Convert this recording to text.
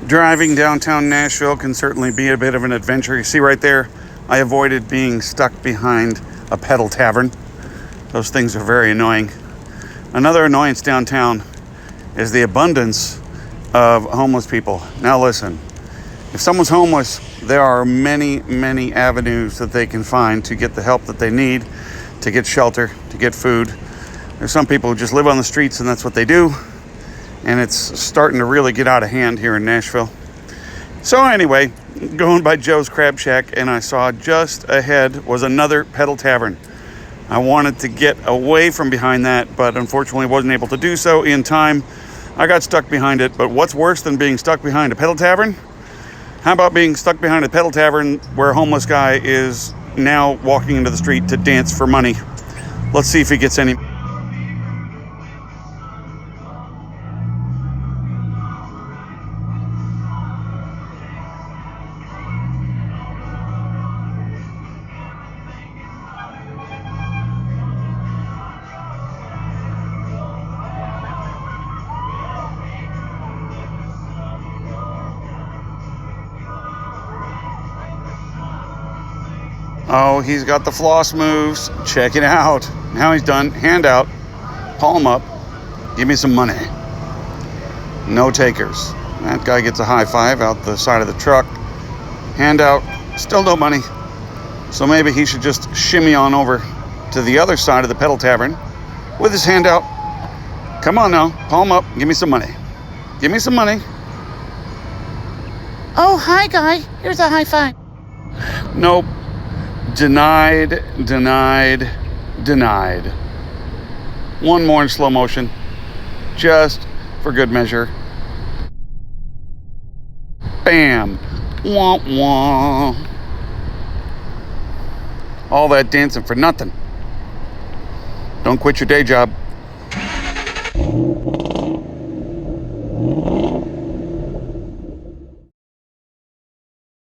Driving downtown Nashville can certainly be a bit of an adventure. You see right there, I avoided being stuck behind a pedal tavern. Those things are very annoying. Another annoyance downtown is the abundance of homeless people. Now listen, if someone's homeless, there are many, many avenues that they can find to get the help that they need, to get shelter, to get food. There's some people who just live on the streets and that's what they do. And it's starting to really get out of hand here in Nashville. So anyway, going by Joe's Crab Shack, and I saw just ahead was another pedal tavern. I wanted to get away from behind that, but unfortunately wasn't able to do so in time. I got stuck behind it, but what's worse than being stuck behind a pedal tavern? How about being stuck behind a pedal tavern where a homeless guy is now walking into the street to dance for money? Let's see if he gets any. Oh, he's got the floss moves. Check it out. Now he's done. Hand out. Palm up. Give me some money. No takers. That guy gets a high five out the side of the truck. Hand out. Still no money. So maybe he should just shimmy on over to the other side of the pedal tavern with his hand out. Come on now. Palm up. Give me some money. Give me some money. Oh, hi, guy. Here's a high five. Nope. Denied, denied, denied. One more in slow motion, just for good measure. Bam. Wah, wah. All that dancing for nothing. Don't quit your day job.